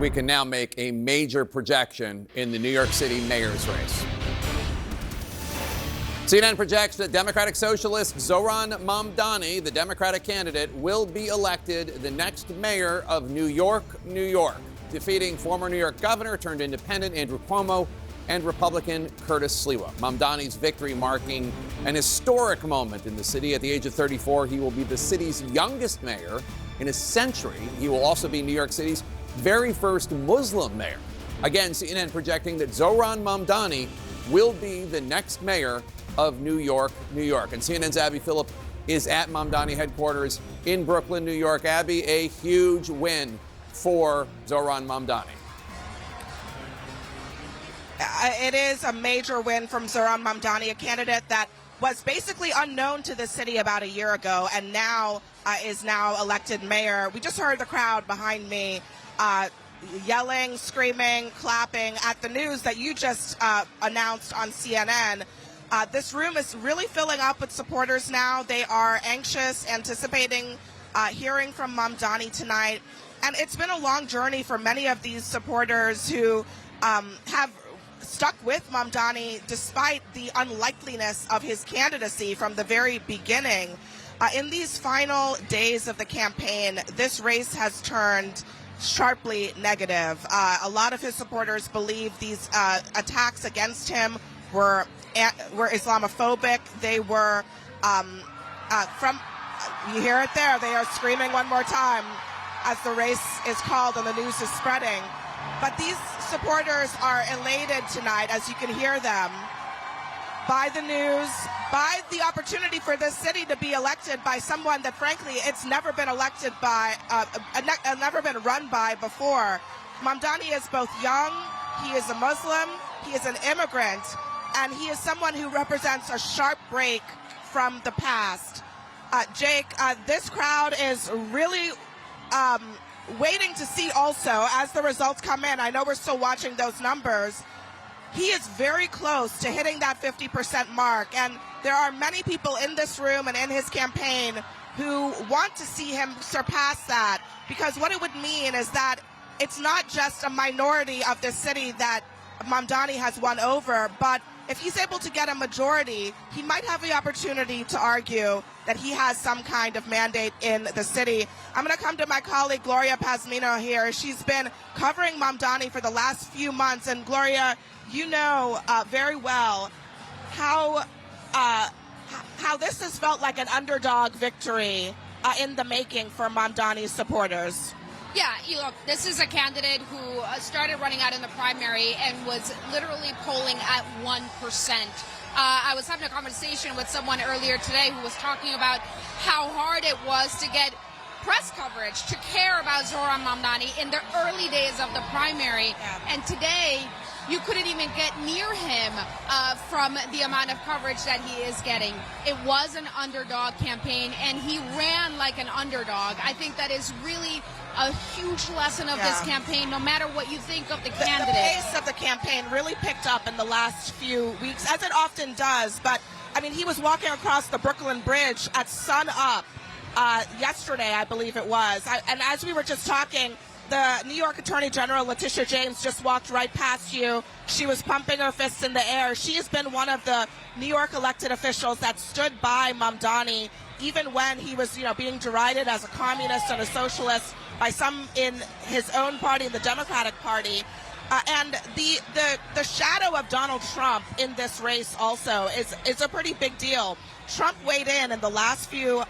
we can now make a major projection in the New York City mayor's race. CNN projects that Democratic Socialist Zohran Mamdani, the Democratic candidate, will be elected the next mayor of New York, New York, defeating former New York governor turned independent Andrew Cuomo and Republican Curtis Sliwa. Mamdani's victory marking an historic moment in the city. At the age of 34, he will be the city's youngest mayor in a century. He will also be New York City's very first Muslim mayor. Again, CNN projecting that Zohran Mamdani will be the next mayor of New York, New York. And CNN's Abby Phillip is at Mamdani headquarters in Brooklyn, New York. Abby, a huge win for Zohran Mamdani. It is a major win from Zohran Mamdani, a candidate that was basically unknown to the city about a year ago and now is now elected mayor. We just heard the crowd behind me yelling, screaming, clapping at the news that you just announced on CNN. This room is really filling up with supporters now. They are anxious, anticipating hearing from Mamdani tonight. And it's been a long journey for many of these supporters who have stuck with Mamdani despite the unlikeliness of his candidacy from the very beginning. In these final days of the campaign, this race has turned sharply negative. A lot of his supporters believe these attacks against him were Islamophobic. They were you hear it there, they are screaming one more time as the race is called and the news is spreading. But these supporters are elated tonight, as you can hear them, by the news, by the opportunity for this city to be elected by someone that, frankly, it's never been elected by, never been run by before. Mamdani is both young, he is a Muslim, he is an immigrant, and he is someone who represents a sharp break from the past. Jake, this crowd is really waiting to see also as the results come in. I know we're still watching those numbers. He is very close to hitting that 50% mark, and there are many people in this room and in his campaign who want to see him surpass that, because what it would mean is that it's not just a minority of the city that Mamdani has won over, but if he's able to get a majority, he might have the opportunity to argue that he has some kind of mandate in the city. I'm going to come to my colleague, Gloria Pazmino, here. She's been covering Mamdani for the last few months. And Gloria, you know very well how this has felt like an underdog victory in the making for Mamdani's supporters. Yeah, look, this is a candidate who started running out in the primary and was literally polling at 1%. I was having a conversation with someone earlier today who was talking about how hard it was to get press coverage, to care about Zohran Mamdani in the early days of the primary. Yeah. And today, you couldn't even get near him from the amount of coverage that he is getting. It was an underdog campaign, and he ran like an underdog. I think that is really a huge lesson of this campaign, no matter what you think of the candidate. The pace of the campaign really picked up in the last few weeks, as it often does. But, I mean, he was walking across the Brooklyn Bridge at sun up yesterday, I believe it was. And as we were just talking, the New York Attorney General, Letitia James, just walked right past you. She was pumping her fists in the air. She has been one of the New York elected officials that stood by Mamdani, even when he was, being derided as a communist and a socialist by some in his own party, the Democratic Party. And the shadow of Donald Trump in this race also is a pretty big deal. Trump weighed in the last few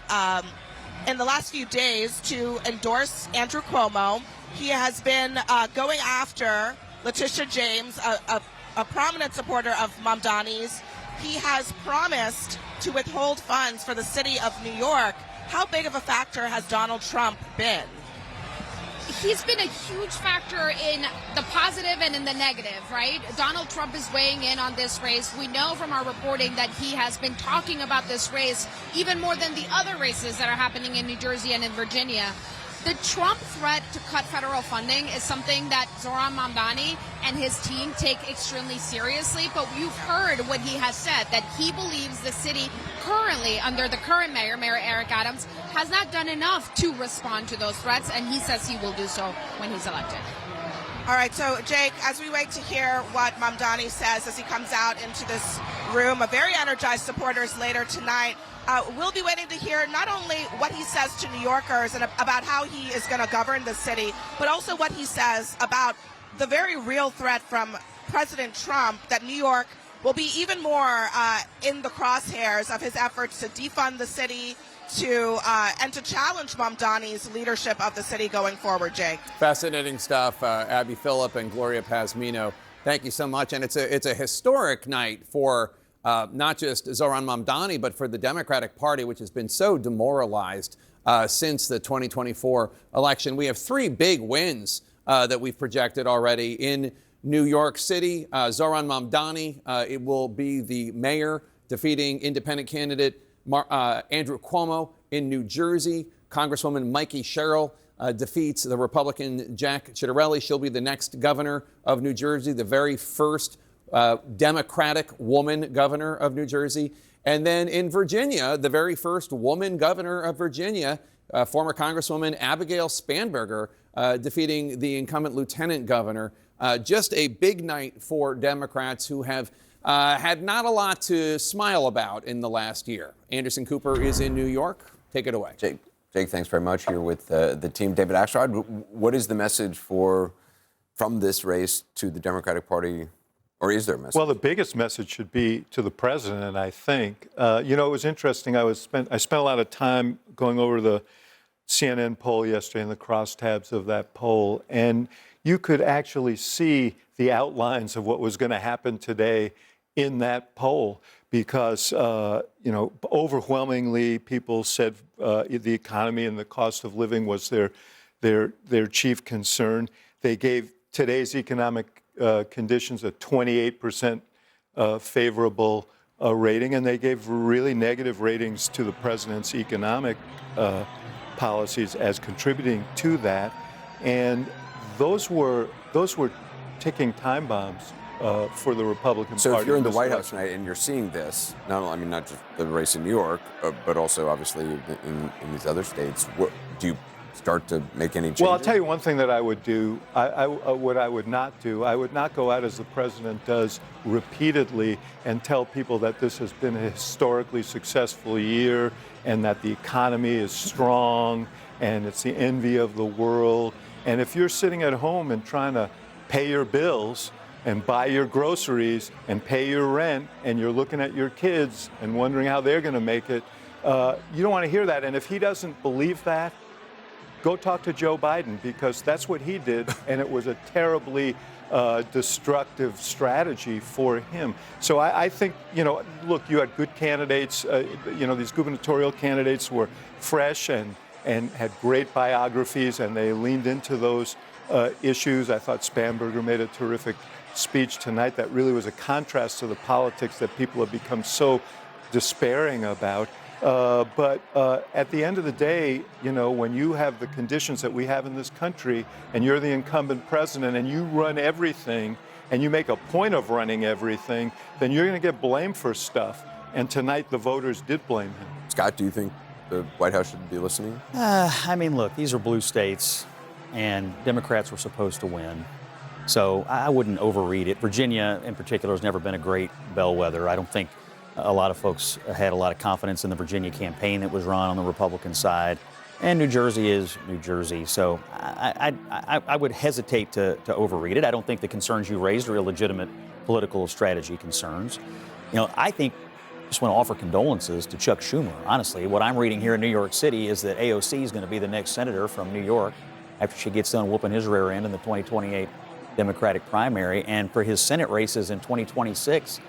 days to endorse Andrew Cuomo. He has been going after Letitia James, a prominent supporter of Mamdani's. He has promised to withhold funds for the city of New York. How big of a factor has Donald Trump been? He's been a huge factor in the positive and in the negative, right? Donald Trump is weighing in on this race. We know from our reporting that he has been talking about this race even more than the other races that are happening in New Jersey and in Virginia. The Trump threat to cut federal funding is something that Zohran Mamdani and his team take extremely seriously, but you've heard what he has said, that he believes the city currently, under the current mayor, Mayor Eric Adams, has not done enough to respond to those threats, and he says he will do so when he's elected. All right, so Jake, as we wait to hear what Mamdani says as he comes out into this room of very energized supporters later tonight, we'll be waiting to hear not only what he says to New Yorkers and about how he is going to govern the city, but also what he says about the very real threat from President Trump that New York will be even more in the crosshairs of his efforts to defund the city, and to challenge Mamdani's leadership of the city going forward, Jake. Fascinating stuff, Abby Phillip and Gloria Pazmino. Thank you so much. And it's a historic night for not just Zohran Mamdani, but for the Democratic Party, which has been so demoralized since the 2024 election. We have three big wins that we've projected already in New York City. Zohran Mamdani, it will be the mayor, defeating independent candidate Andrew Cuomo. In New Jersey, Congresswoman Mikey Sherrill defeats the Republican Jack Ciattarelli. She'll be the next governor of New Jersey, the very first Democratic woman governor of New Jersey. And then in Virginia, the very first woman governor of Virginia, former Congresswoman Abigail Spanberger, defeating the incumbent lieutenant governor. Just a big night for Democrats who have had not a lot to smile about in the last year. Anderson Cooper is in New York. Take it away. Jake, thanks very much. Here with the team. David Axelrod, what is the message from this race to the Democratic Party, or is there a message? Well, the biggest message should be to the president, I think. It was interesting. I spent a lot of time going over the CNN poll yesterday and the crosstabs of that poll, and you could actually see the outlines of what was going to happen today in that poll, because overwhelmingly people said the economy and the cost of living was their chief concern. They gave today's economic conditions a 28% favorable rating, and they gave really negative ratings to the president's economic policies as contributing to that. And those were ticking time bombs for the Republican Party. So if you're in the White House tonight and you're seeing this, not just the race in New York, but also obviously in these other states, do you start to make any changes? Well, I'll tell you one thing that I would do. What I would not do, I would not go out as the president does repeatedly and tell people that this has been a historically successful year and that the economy is strong and it's the envy of the world. And if you're sitting at home and trying to pay your bills and buy your groceries and pay your rent, and you're looking at your kids and wondering how they're going to make it, you don't want to hear that. And if he doesn't believe that, go talk to Joe Biden, because that's what he did, and it was a terribly destructive strategy for him. So I think, look, you had good candidates. These gubernatorial candidates were fresh and had great biographies, and they leaned into those issues. I thought Spanberger made a terrific speech tonight that really was a contrast to the politics that people have become so despairing about. But at the end of the day, when you have the conditions that we have in this country and you're the incumbent president and you run everything and you make a point of running everything, then you're going to get blamed for stuff. And tonight the voters did blame him. Scott, do you think the White House should be listening? Look, these are blue states, and Democrats were supposed to win. So I wouldn't overread it. Virginia, in particular, has never been a great bellwether. I don't think a lot of folks had a lot of confidence in the Virginia campaign that was run on the Republican side. And New Jersey is New Jersey. So I would hesitate to overread it. I don't think the concerns you raised are illegitimate political strategy concerns. I think I just want to offer condolences to Chuck Schumer. Honestly, what I'm reading here in New York City is that AOC is going to be the next senator from New York after she gets done whooping his rear end in the 2028 Democratic primary. And for his Senate races in 2026,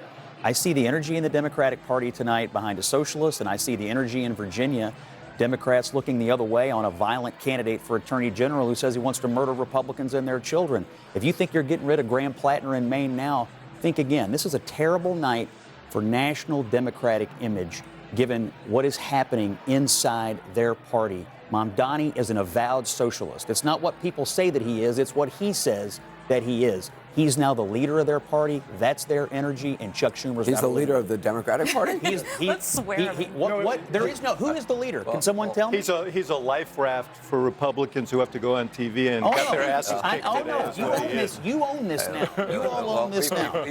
I see the energy in the Democratic Party tonight behind a socialist, and I see the energy in Virginia, Democrats looking the other way on a violent candidate for Attorney General who says he wants to murder Republicans and their children. If you think you're getting rid of Graham Plattner in Maine now, think again. This is a terrible night for national Democratic image, given what is happening inside their party. Mamdani is an avowed socialist. It's not what people say that he is, it's what he says that he is. He's now the leader of their party. That's their energy, and Chuck Schumer's He's gotta the leader live. of the Democratic Party? Let's swear What? There is no. Who is the leader? Can someone tell me? He's a life raft for Republicans who have to go on TV and got their asses kicked today. No, you own this. You own this now. You all own this now.